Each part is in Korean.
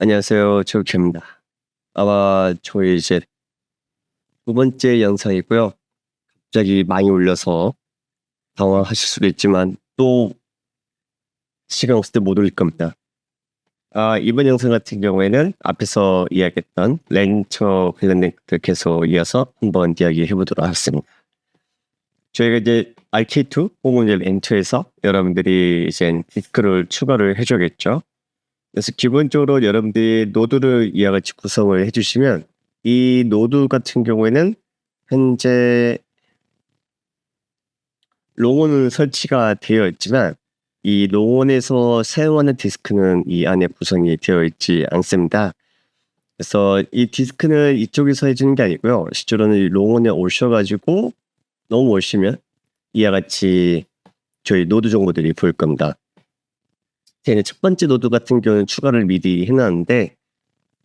안녕하세요. 최욱입니다. 아마 저희 이제 두 번째 영상이고요. 갑자기 많이 올려서 당황하실 수도 있지만 또 시간 없을 때 못 올릴 겁니다. 이번 영상 같은 경우에는 앞에서 이야기했던 렌처 관련된 것들 계속 이어서 한번 이야기해 보도록 하겠습니다. 저희가 이제 RK2 혹은 이제 렌처에서 여러분들이 이제 디스크를 추가를 해줘야겠죠. 그래서 기본적으로 여러분들이 노드를 이와 같이 구성을 해주시면 이 노드 같은 경우에는 현재 롱온은 설치가 되어 있지만 이 롱온에서 사용하는 디스크는 이 안에 구성이 되어 있지 않습니다. 그래서 이 디스크는 이쪽에서 해주는 게 아니고요. 실제로는 이 롱온에 오셔가지고 넘어오시면 이와 같이 저희 노드 정보들이 보일 겁니다. 제가 첫 번째 노드 같은 경우는 추가를 미리 해놨는데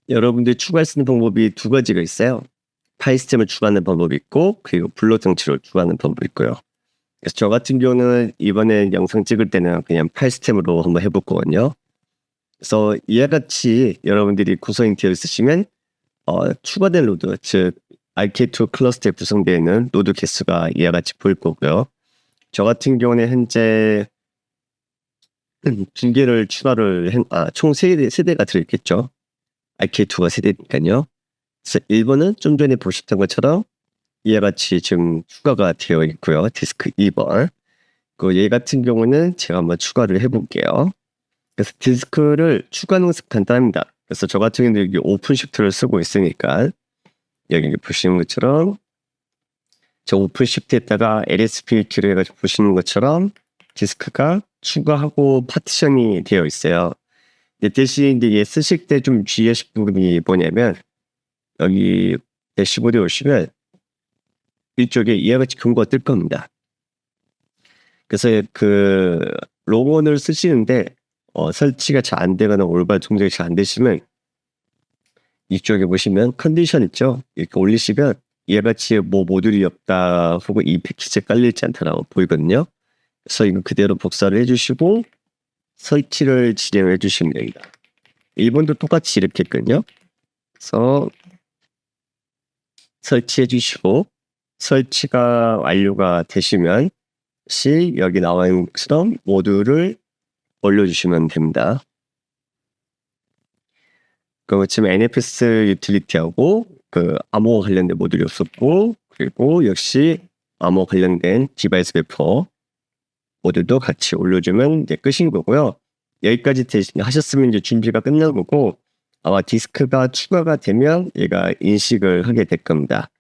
여러분들이 추가할 수 있는 방법이 두 가지가 있어요. 파일 시스템을 추가하는 방법이 있고 그리고 블록 장치를 추가하는 방법이 있고요. 그래서 저 같은 경우는 이번에 영상 찍을 때는 그냥 파일 시스템으로 한번 해볼 거거든요. 그래서 이와 같이 여러분들이 구성이 되어 있으시면 추가된 노드, 즉 RK2 클러스터에 구성되어 있는 노드 개수가 이와 같이 보일 거고요. 저 같은 경우는 현재 두 개를 추가를 총 세대가 들어있겠죠. RK2가 세대니까요. 그래서 1번은 좀 전에 보셨던 것처럼 이와 같이 지금 추가가 되어 있고요. 디스크 2번. 얘 같은 경우는 제가 한번 추가를 해볼게요. 그래서 디스크를 추가하는 것은 간단합니다. 그래서 저 같은 경우는 여기 오픈 시프트를 쓰고 있으니까 여기 보시는 것처럼 저 오픈 시프트에다가 LSP 키를 해가지고 보시는 것처럼 디스크가 추가하고 파티션이 되어 있어요. 대신 이제 얘 쓰실 때 좀 주의하실 부분이 뭐냐면 여기 대시보드에 오시면 이쪽에 이와 같이 경고가 뜰 겁니다. 그래서 그 롱온을 쓰시는데 설치가 잘 안 되거나 올바른 동작이 잘 안 되시면 이쪽에 보시면 컨디션 있죠? 이렇게 올리시면 이와 같이 뭐 모듈이 없다 혹은 이 패키지에 깔려있지 않다라고 보이거든요. 그래서 이거 그대로 복사를 해주시고 설치를 진행해 주시면 됩니다. 1번도 똑같이 이렇게 했거든요. 그래서 설치해 주시고 설치가 완료가 되시면 다시 여기 나와 있는 것처럼 모듈을 올려주시면 됩니다. 지금 NFS 유틸리티하고 그 암호 관련된 모듈이 없었고 그리고 역시 암호 관련된 디바이스 배포 모듈도 같이 올려주면 이제 끝인 거고요. 여기까지 하셨으면 이제 준비가 끝난 거고 아마 디스크가 추가가 되면 얘가 인식을 하게 될 겁니다.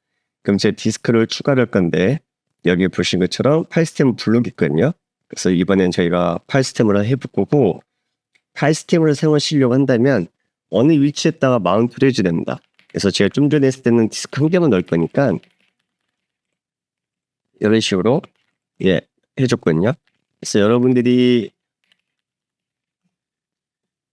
그럼 제 디스크를 추가를 할 건데 여기 보신 것처럼 파일 시스템 블록이 있거든요. 그래서 이번엔 저희가 파일 시스템을 해볼 거고 파일 시스템을 사용하시려고 한다면 어느 위치에다가 마운트를 해줘야 됩니다. 그래서 제가 좀 전에 했을 때는 디스크 한 개만 넣을 거니까 이런 식으로 해줬거든요. 그래서 여러분들이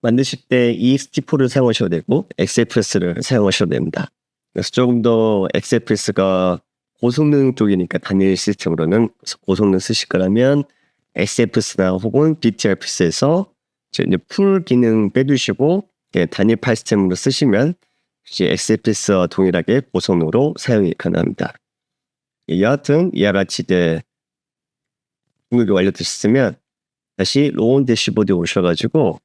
만드실 때 EXT4를 사용하셔도 되고 XFS를 사용하셔도 됩니다. 그래서 조금 더 XFS가 고성능 쪽이니까 단일 시스템으로는 고성능 쓰실 거라면 XFS나 혹은 BTRFS에서 이제 풀 기능 빼두시고 단일 파일 시스템으로 쓰시면 이제 XFS와 동일하게 고성능으로 사용이 가능합니다. 여하튼 이와 같이 이제 등록이 완료되셨으면 다시 롱온 대시보드에 오셔가지고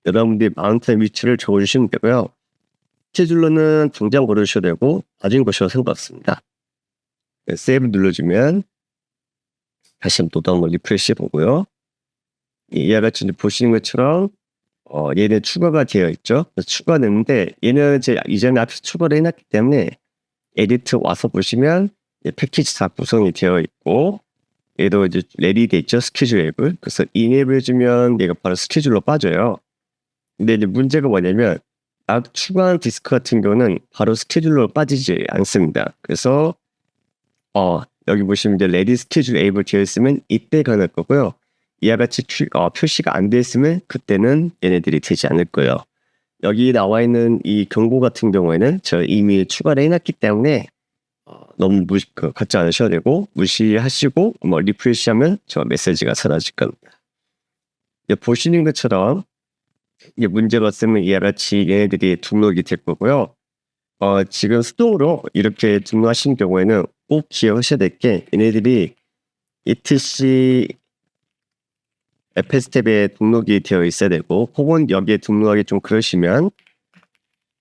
여러분들이 마운트의 위치를 적어주시면 되고요. 스케줄러는 당장 걸으셔도 되고 나중에 거셔도 상관없습니다. 세이브 눌러주면 다시 한번 또 한번 리프레시 해보고요. 이와 같이 보시는 것처럼 얘는 추가가 되어 있죠. 추가됐는데 얘는 이전에 앞에서 추가를 해놨기 때문에 에디트 와서 보시면 패키지 다 구성이 되어 있고 얘도 이제 레디 돼 있죠. 스케줄 앱을. 그래서 이네이블 해주면 얘가 바로 스케줄로 빠져요. 근데 이제 문제가 뭐냐면 추가한 디스크 같은 경우는 바로 스케줄로 빠지지 않습니다. 그래서 여기 보시면 이제 레디 스케줄 앱을 되어 있으면 이때 가능할 거고요. 이와 같이 표시가 안 되어 있으면 그때는 얘네들이 되지 않을 거예요. 여기 나와 있는 이 경고 같은 경우에는 저 이미 추가를 해놨기 때문에 너무 갖지 않으셔도 되고 무시하시고 리프레시하면 저 메시지가 사라질 겁니다. 보시는 것처럼 이게 문제가 없으면 이와 같이 얘네들이 등록이 될 거고요. 지금 수동으로 이렇게 등록하신 경우에는 꼭 기억하셔야 될 게 얘네들이 etc FS탭에 등록이 되어 있어야 되고 혹은 여기에 등록하기 좀 그러시면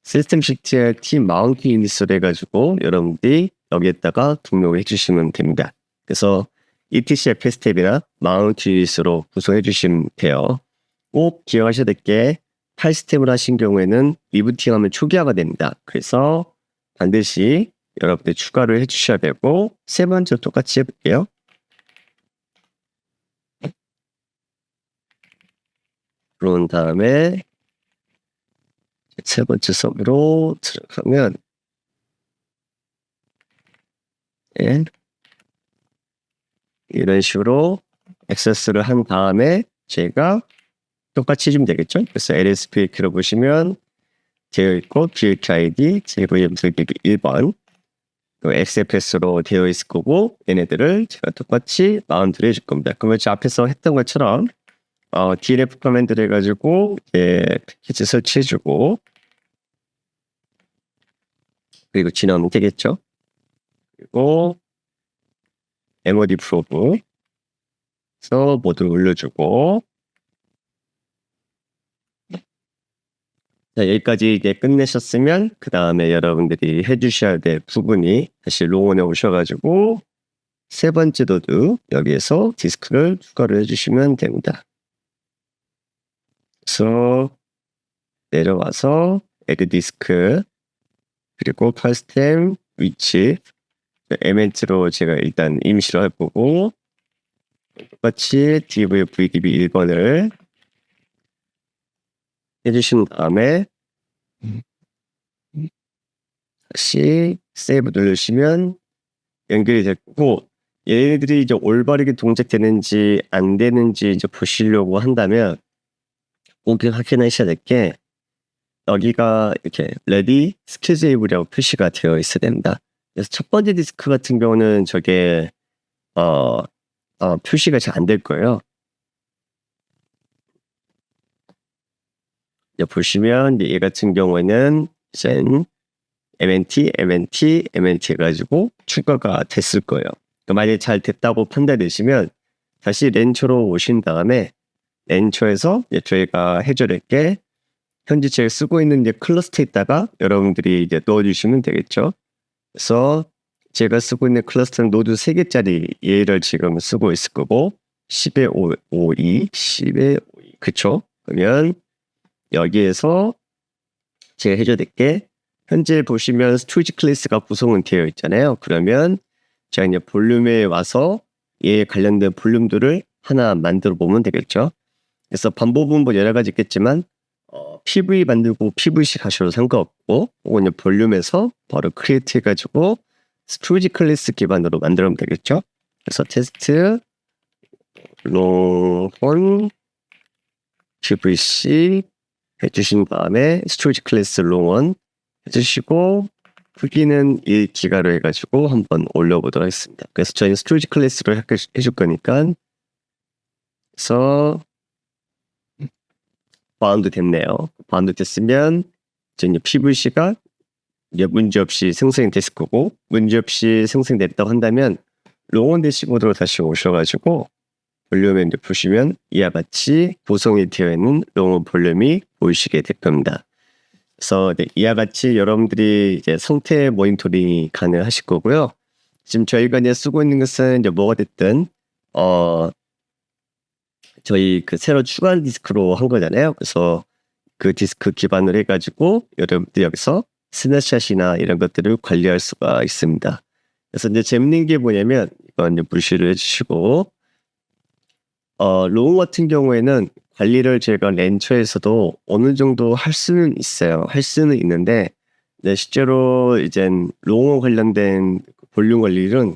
시스템 CTR 마운트 유닛으로 해가지고 여러분들이 여기에다가 등록을 해주시면 됩니다. 그래서 etc FS탭이나 마운트 유닛으로 구성해 주시면 돼요. 꼭 기억하셔야 될 게 파일 시스템을 하신 경우에는 리부팅하면 초기화가 됩니다. 그래서 반드시 여러분들 추가를 해주셔야 되고 세 번째로 똑같이 해볼게요. 그런 다음에 세 번째 섬으로 들어가면 이런 식으로 액세스를 한 다음에 제가 똑같이 해주면 되겠죠. 그래서 lspk로 보시면 되어 있고 build id JVM 설계 1번 XFS로 되어 있을 거고 얘네들을 제가 똑같이 마운트를 해줄 겁니다. 그러면 저 앞에서 했던 것처럼 DNF 커맨드를 해가지고 패키지 설치해주고 그리고 지나오면 되겠죠. 그리고 MOD 프로브에서 모드를 올려주고 자, 여기까지 이제 끝내셨으면 그 다음에 여러분들이 해주셔야 될 부분이 다시 롱온에 오셔가지고 세 번째 노드 여기에서 디스크를 추가를 해주시면 됩니다. 그래서 내려와서 add 디스크 그리고 카스템 위치 에멘트로 제가 일단 임시로 할 거고 똑같이 DVDB 1번을 해주신 다음에 다시 세이브 누르시면 연결이 됐고 얘네들이 이제 올바르게 동작되는지 안 되는지 이제 보시려고 한다면 꼭 확인하셔야 될 게 여기가 이렇게 레디 스케줄이라고 표시가 되어 있어야 됩니다. 그래서 첫 번째 디스크 같은 경우는 저게 표시가 잘 안 될 거예요. 보시면 얘 같은 경우에는 이제 MNT 해가지고 추가가 됐을 거예요. 그러니까 만약에 잘 됐다고 판단되시면 다시 렌처로 오신 다음에 렌처에서 저희가 해줘야 게 현재 제가 쓰고 있는 이제 클러스터에다가 여러분들이 이제 넣어주시면 되겠죠. 그래서 제가 쓰고 있는 클러스터는 노드 3개짜리 얘를 지금 쓰고 있을 거고 10에 5, 10에 5, 그쵸? 그러면 여기에서 제가 해줘야 될 게 현재 보시면 스토리지 클래스가 구성은 되어 있잖아요. 그러면 제가 이제 볼륨에 와서 얘에 관련된 볼륨들을 하나 만들어 보면 되겠죠. 그래서 방법은 뭐 여러 가지 있겠지만 PV 만들고 PVC 가셔도 상관없고 혹은 볼륨에서 바로 크리에이트 해가지고 스토리지 클래스 기반으로 만들면 되겠죠. 그래서 테스트 롱온 PVC 해주신 다음에 스토리지 클래스 롱원 해주시고 크기는 1기가로 해가지고 한번 올려보도록 하겠습니다. 그래서 저희는 스토리지 클래스로 해줄 거니까 그래서 바운드 됐네요. 바운드 됐으면 이제 PVC가 이제 문제없이 생성이 됐을 거고 문제없이 생성됐다고 한다면 롱온 대시보드로 다시 오셔가지고 볼륨에 이제 보시면 이와 같이 구성이 되어 있는 롱온 볼륨이 보이시게 될 겁니다. 그래서 이와 같이 여러분들이 이제 상태 모니터링이 가능하실 거고요. 지금 저희가 이제 쓰고 있는 것은 이제 뭐가 됐든 저희 그 새로 추가한 디스크로 한 거잖아요. 그래서 그 디스크 기반으로 해가지고 여러분들 여기서 스냅샷이나 이런 것들을 관리할 수가 있습니다. 그래서 이제 재밌는 게 뭐냐면 이건 이제 무시를 해주시고 롱 같은 경우에는 관리를 제가 렌처에서도 어느 정도 할 수는 있어요. 할 수는 있는데 실제로 이젠 롱어 관련된 볼륨 관리는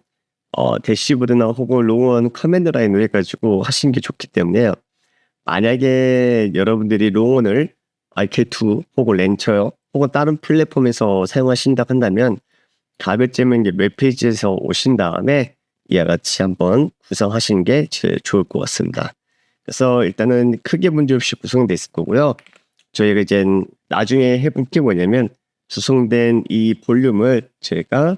대시보드나 혹은 롱원 커맨드 라인으로 해가지고 하시는 게 좋기 때문에요. 만약에 여러분들이 롱원을 RK2 혹은 렌처요 혹은 다른 플랫폼에서 사용하신다 한다면 가급적이면 이제 웹페이지에서 오신 다음에 이와 같이 한번 구성하시는 게 제일 좋을 것 같습니다. 그래서 일단은 크게 문제없이 구성되어 있을 거고요. 저희가 이제 나중에 해볼 게 뭐냐면 수송된 이 볼륨을 저희가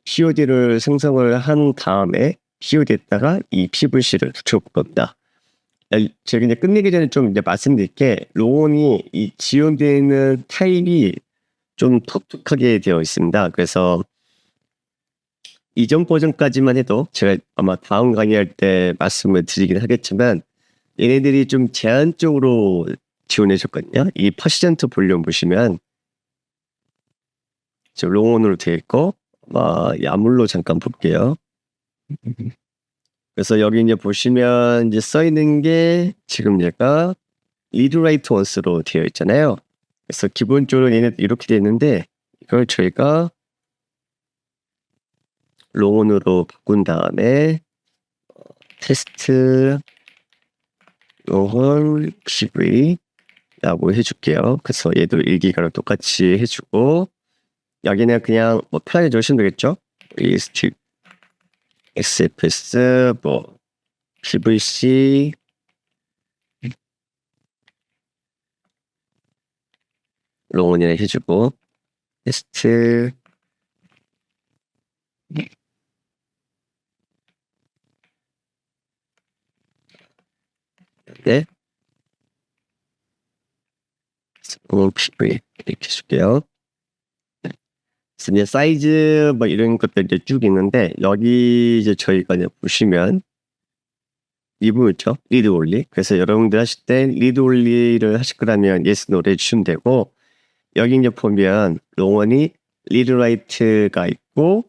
POD를 생성을 한 다음에 POD에다가 이 PVC를 붙여볼 겁니다. 제가 이제 끝내기 전에 좀 이제 말씀드릴 게 롱온이 이 지원되어 있는 타입이 좀 독특하게 되어 있습니다. 그래서 이전 버전까지만 해도 제가 아마 다음 강의할 때 말씀을 드리긴 하겠지만 얘네들이 좀 제한적으로 지원해 줬거든요. 이 퍼시전트 볼륨 보시면 저 롱온으로 되어 있고 야물로 잠깐 볼게요. 그래서 여기 이제 보시면 이제 써 있는 게 지금 얘가 리드라이트 원스로 되어 있잖아요. 그래서 기본적으로 얘네 이렇게 되어 있는데 이걸 저희가 롱온으로 바꾼 다음에 테스트 롱온 PV라고 해줄게요. 그래서 얘도 1기가로 똑같이 해주고 여기는 그냥 뭐 편하게 적으시면 되겠죠. 리스트 XFS PVC 롱온이라 해주고 테스트 네 롱온 PV 이렇게 해줄게요. 그래서 이제 사이즈 뭐 이런 것들 이제 쭉 있는데 여기 이제 저희가 이제 보시면 이 부분 있죠? 리드 올리. 그래서 여러분들 하실 때 리드 올리를 하실 거라면 yes, no를 해주시면 되고 여기 이제 보면 롱원이 리드 라이트가 있고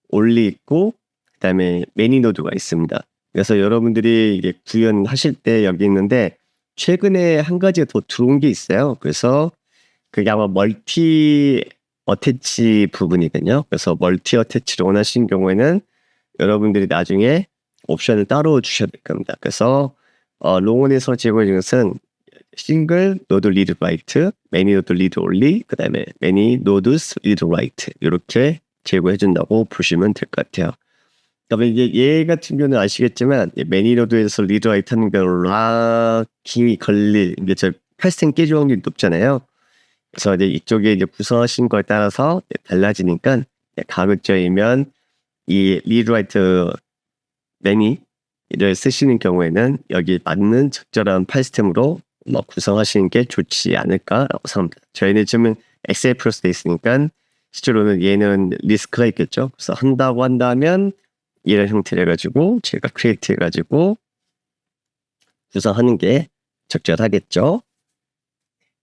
올리 있고 그다음에 매니 노드가 있습니다. 그래서 여러분들이 이게 구현하실 때 여기 있는데 최근에 한 가지가 더 들어온 게 있어요. 그래서 그게 아마 멀티 어태치 부분이거든요. 그래서 멀티 어태치를 원하시는 경우에는 여러분들이 나중에 옵션을 따로 주셔야 될 겁니다. 그래서 롱온에서 제공해 주는 것은 싱글 노드 리드 라이트, 매니 노드 리드 올리, 그 다음에 매니 노드스 리드 라이트 이렇게 제공해 준다고 보시면 될 것 같아요. 그러면 이제 얘 같은 경우는 아시겠지만 매니 노드에서 리드 라이트 하는 경우 락이 걸릴 이제 저 팔스텐 깨질 확률이 높잖아요. 그래서 이제 이쪽에 이제 구성하신 거에 따라서 달라지니까 가급적이면 이 리드 라이트 매니를 쓰시는 경우에는 여기 맞는 적절한 파일스템으로 구성하시는 게 좋지 않을까라고 생각합니다. 저희는 지금은 XF로 돼 있으니까 실제로는 얘는 리스크가 있겠죠. 그래서 한다고 한다면 이런 형태로 해가지고 제가 크리에이트 해가지고 구성하는 게 적절하겠죠.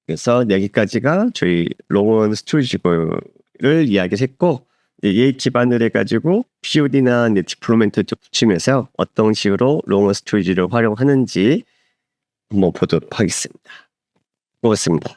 그래서 여기까지가 저희 롱온 스토리지를 이야기했고 얘 기반을 해가지고 POD나 디플로이먼트 붙이면서 어떤 식으로 롱온 스토리지를 활용하는지 한번 보도록 하겠습니다. 고맙습니다.